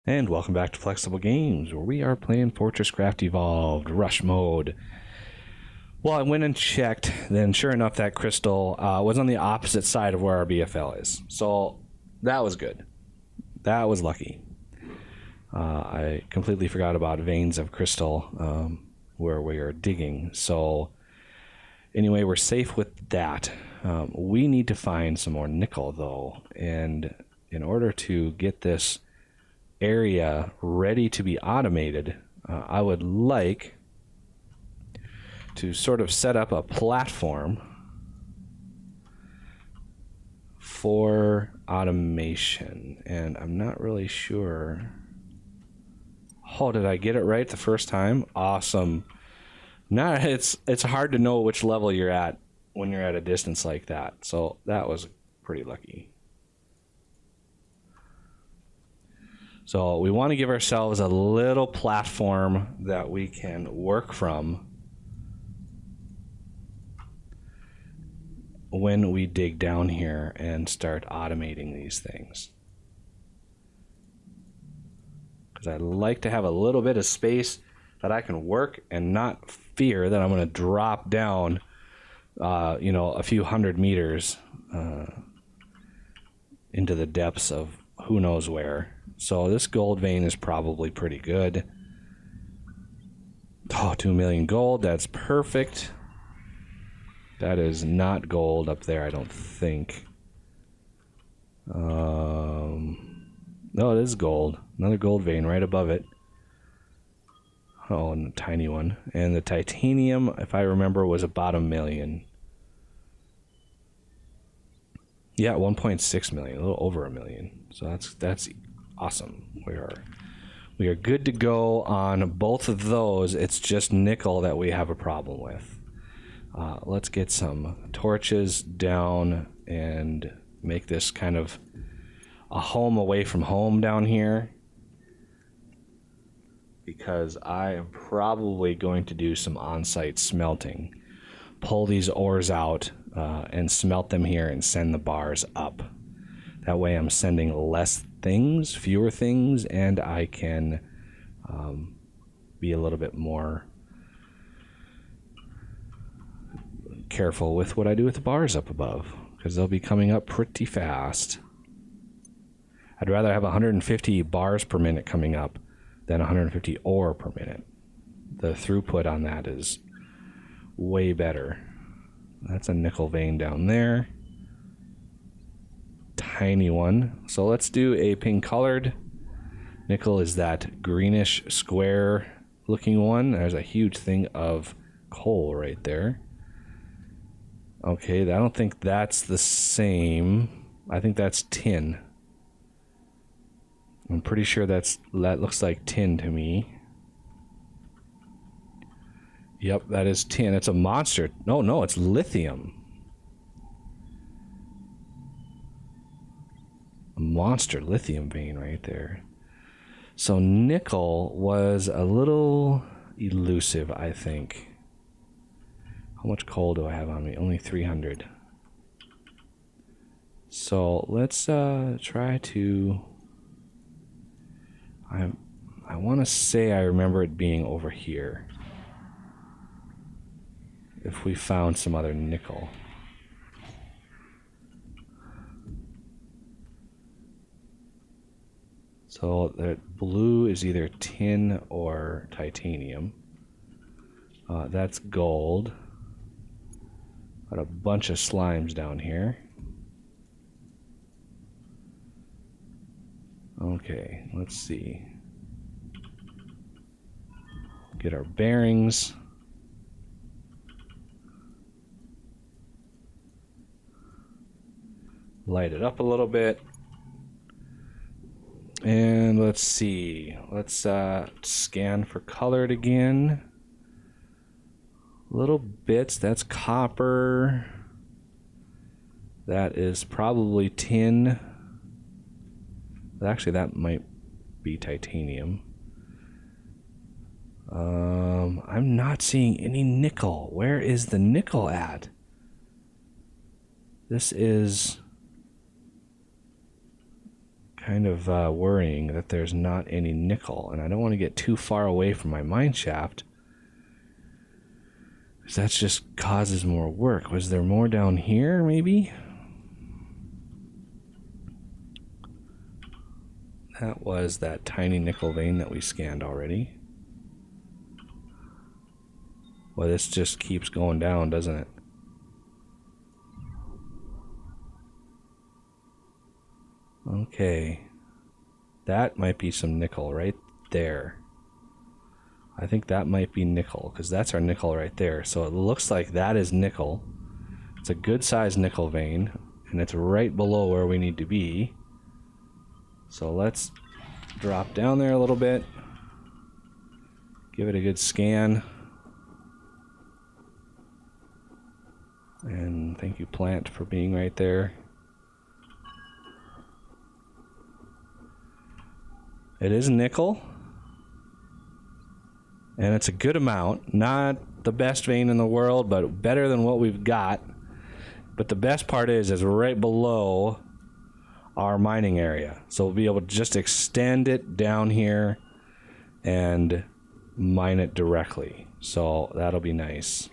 And welcome back to Flexible Games, where we are playing FortressCraft Evolved, Rush Mode. Well, I went and checked, then sure enough, that crystal was on the opposite side of where our BFL is. So that was good. That was lucky. I completely forgot about veins of crystal where we are digging. So anyway, we're safe with that. We need to find some more nickel, though. And in order to get this area ready to be automated, I would like to sort of set up a platform for automation, and I'm not really sure. Oh, did I get it right the first time? Awesome. Now it's hard to know which level you're at when you're at a distance like that, so that was pretty lucky. So we want to give ourselves a little platform that we can work from when we dig down here and start automating these things. Because I like to have a little bit of space that I can work and not fear that I'm going to drop down, a few hundred meters into the depths of who knows where. So this gold vein is probably pretty good. Oh, 2 million gold. That's perfect. That is not gold up there, I don't think. No, it is gold. Another gold vein right above it. Oh, and a tiny one. And the titanium, if I remember, was about 1 million. Yeah, 1.6 million, a little over 1 million. So that's awesome. We are good to go on both of those. It's just nickel that we have a problem with. Let's get some torches down and make this kind of a home away from home down here, because I am probably going to do some on-site smelting. Pull these ores out and smelt them here and send the bars up. That way I'm sending less things, fewer things, and I can be a little bit more careful with what I do with the bars up above, because they'll be coming up pretty fast. I'd rather have 150 bars per minute coming up than 150 ore per minute. The throughput on that is way better. That's a nickel vein down there. Tiny one. So let's do a pink colored. Nickel is that greenish square looking one. There's a huge thing of coal right there. Okay, I don't think that's the same. I think that's tin. I'm pretty sure that looks like tin to me. Yep, that is tin. It's a monster. No, it's lithium. A monster lithium vein right there. So nickel was a little elusive, I think. How much coal do I have on me? Only 300. So let's try to... I want to say I remember it being over here. If we found some other nickel. So the blue is either tin or titanium. That's gold. Got a bunch of slimes down here. Okay, let's see. Get our bearings. Light it up a little bit. And let's see. Let's scan for colored again. Little bits. That's copper. That is probably tin. Actually, that might be titanium. I'm not seeing any nickel. Where is the nickel at? This is kind of worrying that there's not any nickel, and I don't want to get too far away from my mine shaft, because that just causes more work. Was there more down here, maybe? That was that tiny nickel vein that we scanned already. Well, this just keeps going down, doesn't it? Okay. That might be some nickel right there. I think that might be nickel, because that's our nickel right there. So it looks like that is nickel. It's a good sized nickel vein, and it's right below where we need to be. So let's drop down there a little bit. Give it a good scan. And thank you, plant, for being right there. It is nickel. And it's a good amount. Not the best vein in the world, but better than what we've got. But the best part is right below our mining area. So we'll be able to just extend it down here and mine it directly. So that'll be nice.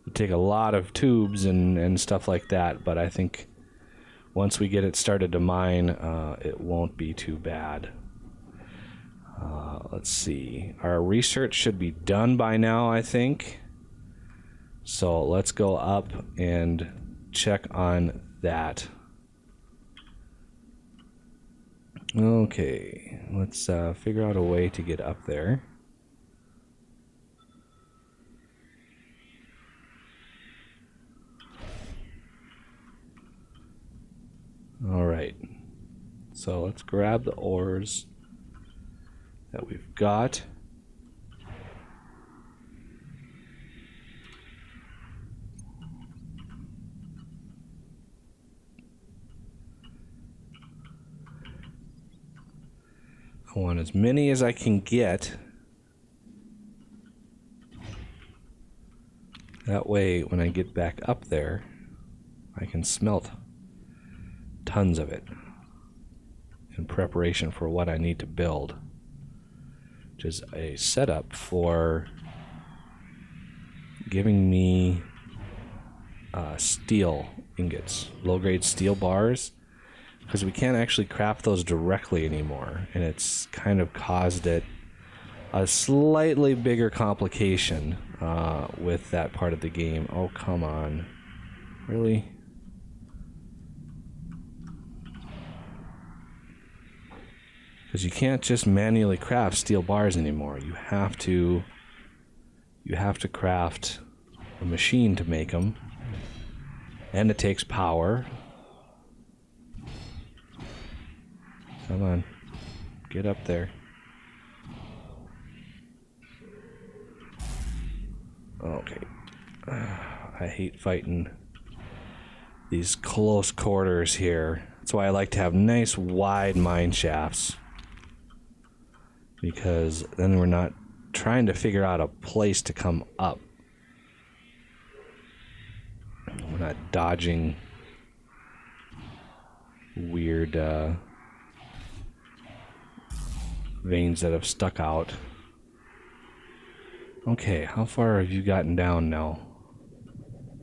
It'll take a lot of tubes and stuff like that, but I think once we get it started to mine, it won't be too bad. Let's see. Our research should be done by now, I think. So let's go up and check on that. Okay, let's figure out a way to get up there. All right, so let's grab the ores that we've got. I want as many as I can get. That way, when I get back up there, I can smelt tons of it in preparation for what I need to build, which is a setup for giving me steel ingots, low-grade steel bars, because we can't actually craft those directly anymore, and it's kind of caused it a slightly bigger complication with that part of the game. Oh, come on. Really? Because you can't just manually craft steel bars anymore. You have to craft a machine to make them, and it takes power. Come on, get up there. Okay. I hate fighting these close quarters here. That's why I like to have nice wide mine shafts, because then we're not trying to figure out a place to come up. We're not dodging weird veins that have stuck out. Okay, how far have you gotten down now?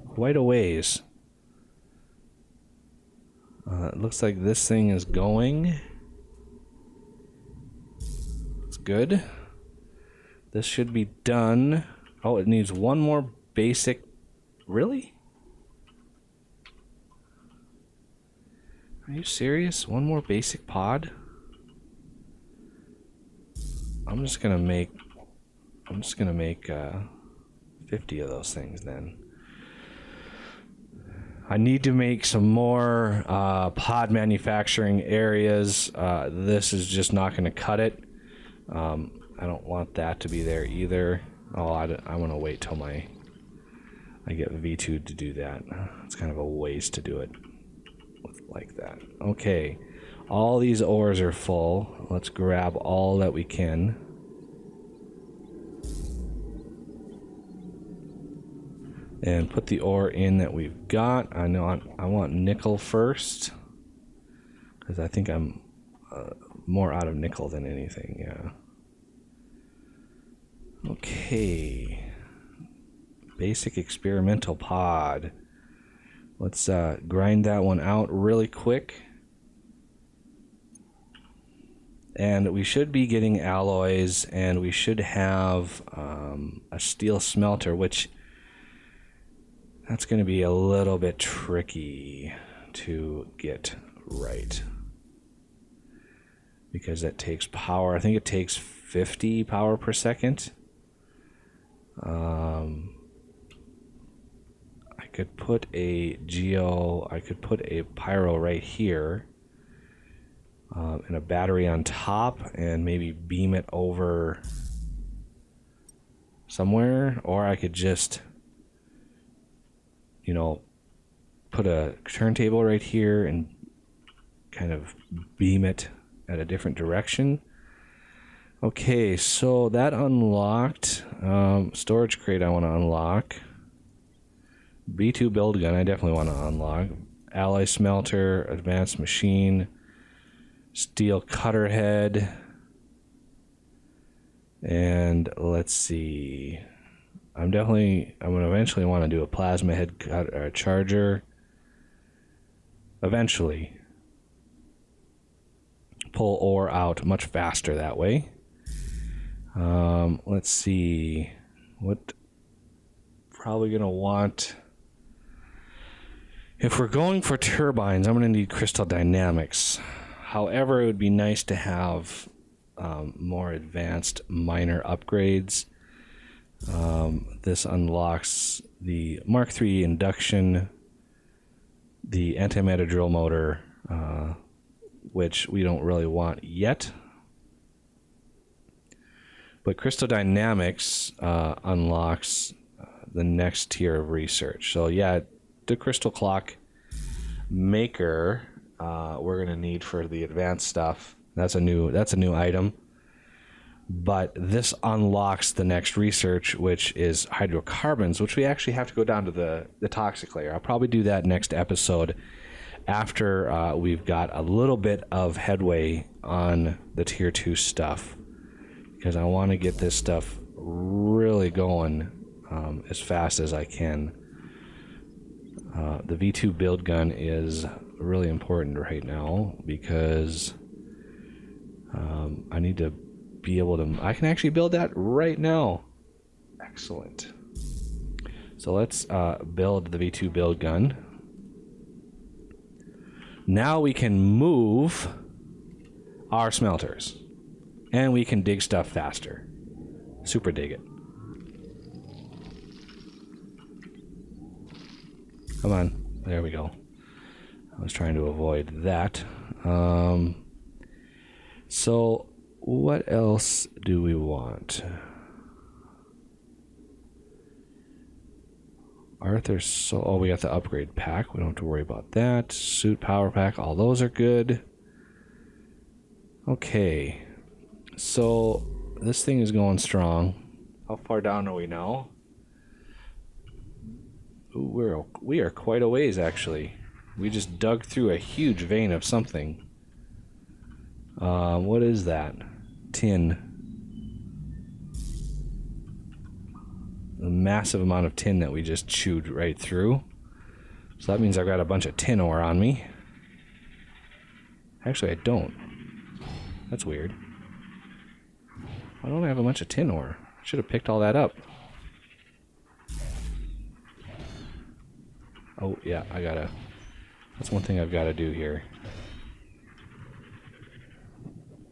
Quite a ways. It looks like this thing is going. It's good. This should be done. Oh, it needs one more basic. Really? Are you serious? One more basic pod? I'm just gonna make 50 of those things then. I need to make some more pod manufacturing areas. This is just not going to cut it. I don't want that to be there either. Oh, I want to wait till I get V2 to do that. It's kind of a waste to do it like that. Okay, all these ores are full. Let's grab all that we can. And put the ore in that we've got. I want nickel first, because I think I'm more out of nickel than anything. Yeah. Okay. Basic experimental pod. Let's grind that one out really quick. And we should be getting alloys, and we should have a steel smelter, which that's going to be a little bit tricky to get right. Because it takes power. I think it takes 50 power per second. I could put a pyro right here. And a battery on top, and maybe beam it over somewhere, or I could just, you know, put a turntable right here and kind of beam it at a different direction. Okay, so that unlocked. Storage crate I want to unlock. B2 build gun I definitely want to unlock. Alloy smelter, advanced machine, steel cutter head, and let's see. I'm gonna eventually want to do a plasma head charger. Eventually, pull ore out much faster that way. Let's see. What? Probably gonna want. If we're going for turbines, I'm gonna need crystal dynamics. However, it would be nice to have more advanced minor upgrades. This unlocks the Mark III induction, the antimatter drill motor, which we don't really want yet. But crystal dynamics unlocks the next tier of research. So yeah, the crystal clock maker. We're gonna need for the advanced stuff. That's a new item. But this unlocks the next research, which is hydrocarbons, which we actually have to go down to the toxic layer. I'll probably do that next episode after we've got a little bit of headway on the tier 2 stuff, because I want to get this stuff really going as fast as I can. The V2 build gun is really important right now because I need to be able to. I can actually build that right now. Excellent. So let's build the V2 build gun. Now we can move our smelters, and we can dig stuff faster. Super dig it. Come on. There we go. I was trying to avoid that. So what else do we want? We got the upgrade pack. We don't have to worry about that. Suit power pack. All those are good. Okay. So this thing is going strong. How far down are we now? Ooh, we are quite a ways, actually. We just dug through a huge vein of something. What is that? Tin. A massive amount of tin that we just chewed right through. So that means I've got a bunch of tin ore on me. Actually, I don't. That's weird. Why don't I have a bunch of tin ore? I should have picked all that up. Oh, yeah, that's one thing I've got to do here.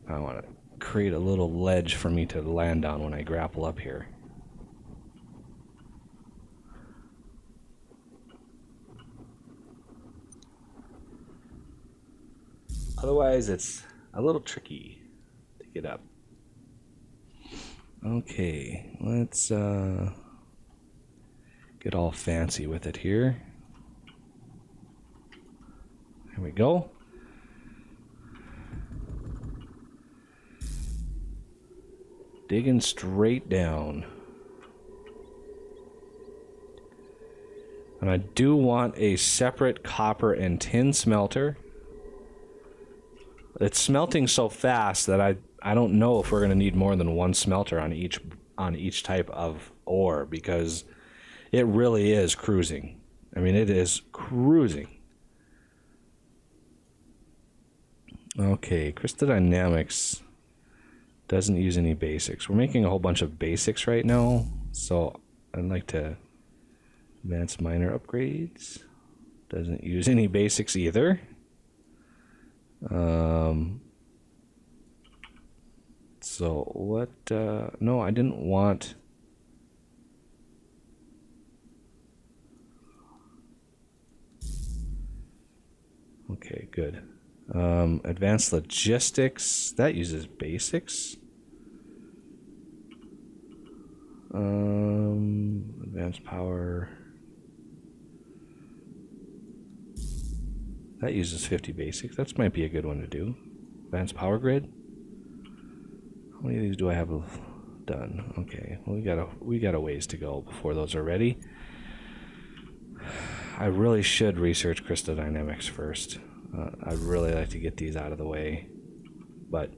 I want to create a little ledge for me to land on when I grapple up here. Otherwise, it's a little tricky to get up. Okay, let's get all fancy with it here. There we go. Digging straight down. And I do want a separate copper and tin smelter. it's smelting so fast that I don't know if we're going to need more than one smelter on each type of ore, because it really is cruising. I mean, it is cruising. Okay, Crystal Dynamics doesn't use any basics. We're making a whole bunch of basics right now, so I'd like to advance miner upgrades. Doesn't use any basics either. So what, no, I didn't want... Okay, good. Advanced logistics, that uses basics. Advanced power, that uses 50 basics. That might be a good one to do. Advanced power grid. How many of these do I have done? Okay, well, we got a ways to go before those are ready. I really should research crystal dynamics first. I'd really like to get these out of the way, but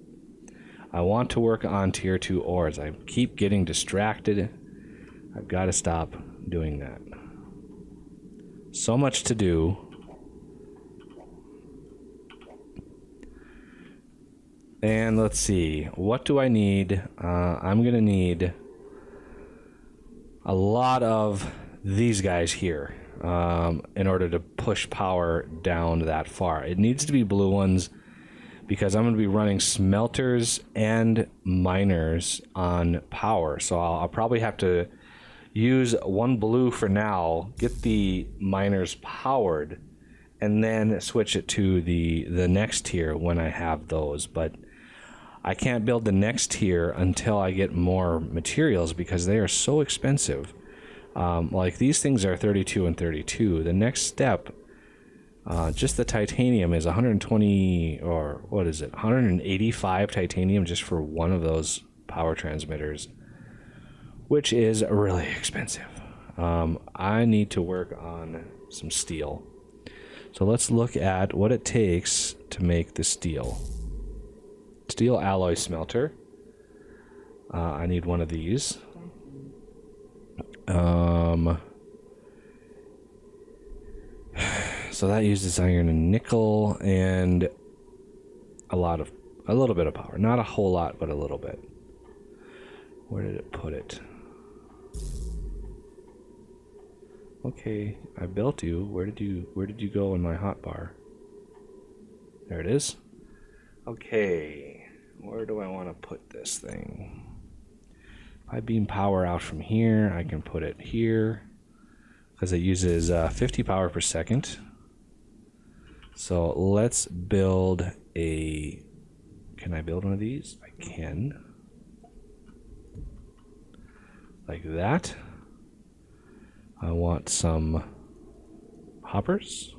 I want to work on tier 2 ores. I keep getting distracted. I've got to stop doing that. So much to do. And let's see, what do I need? I'm gonna need a lot of these guys here in order to push power down that far. It needs to be blue ones because I'm gonna be running smelters and miners on power. So I'll probably have to use one blue for now, get the miners powered, and then switch it to the next tier when I have those. But I can't build the next tier until I get more materials because they are so expensive. Like these things are 32 and 32. The next step, just the titanium is 120, or what is it, 185 titanium just for one of those power transmitters, which is really expensive. I need to work on some steel. So let's look at what it takes to make the steel. Steel alloy smelter. I need one of these. So that uses iron and nickel and a little bit of power. Not a whole lot, but a little bit. Where did it put it? Okay, I built you. Where did you go in my hotbar? There it is. Okay, where do I want to put this thing? If I beam power out from here, I can put it here because it uses 50 power per second. So let's build a... Can I build one of these? I can. Like that. I want some hoppers.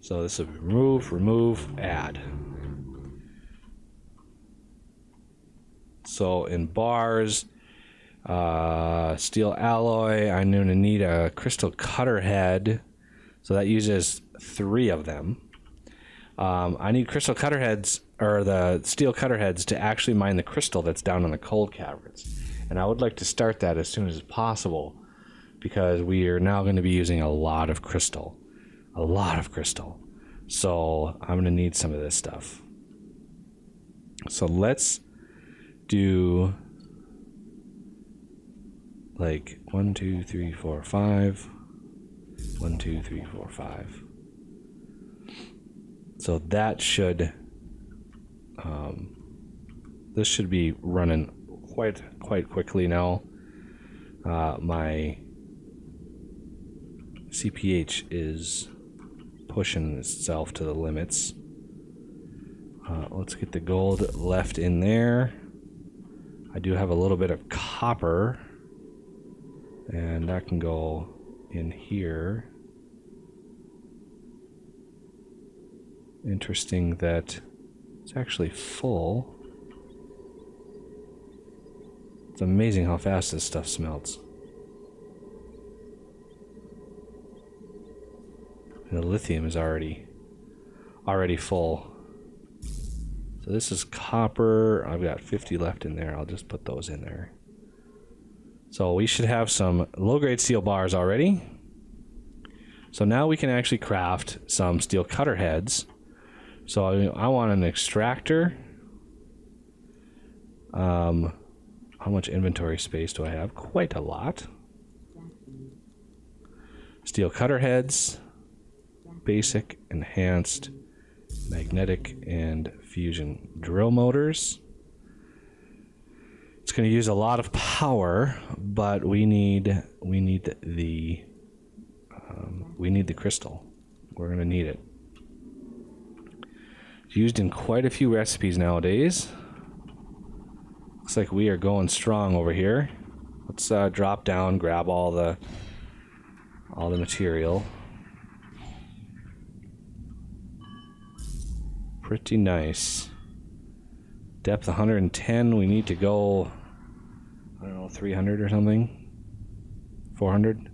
So this will be remove, add. So in bars, steel alloy, I'm going to need a crystal cutter head. So that uses 3 of them. I need crystal cutter heads, or the steel cutter heads, to actually mine the crystal that's down in the cold caverns. And I would like to start that as soon as possible because we are now going to be using a lot of crystal. A lot of crystal. So I'm going to need some of this stuff. So let's do like 1, 2, 3, 4, 5. 1, 2, 3, 4, 5. So that should, this should be running quite quickly now. My CPH is pushing itself to the limits. Let's get the gold left in there. I do have a little bit of copper, and that can go in here. Interesting that it's actually full. It's amazing how fast this stuff smelts. And the lithium is already full. So this is copper. I've got 50 left in there. I'll just put those in there. So we should have some low-grade steel bars already. So now we can actually craft some steel cutter heads. So I want an extractor. How much inventory space do I have? Quite a lot. Steel cutter heads. Basic, enhanced, magnetic, and fusion drill motors. It's going to use a lot of power, but we need the crystal. We're going to need it. It's used in quite a few recipes nowadays. Looks like we are going strong over here. Let's drop down, grab all the material. Pretty nice. Depth 110. We need to go, I don't know, 300 or something. 400.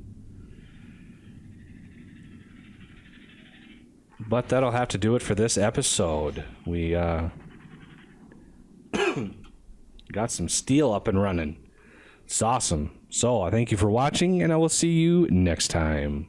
But that'll have to do it for this episode. We got some steel up and running. It's awesome. So I thank you for watching, and I will see you next time.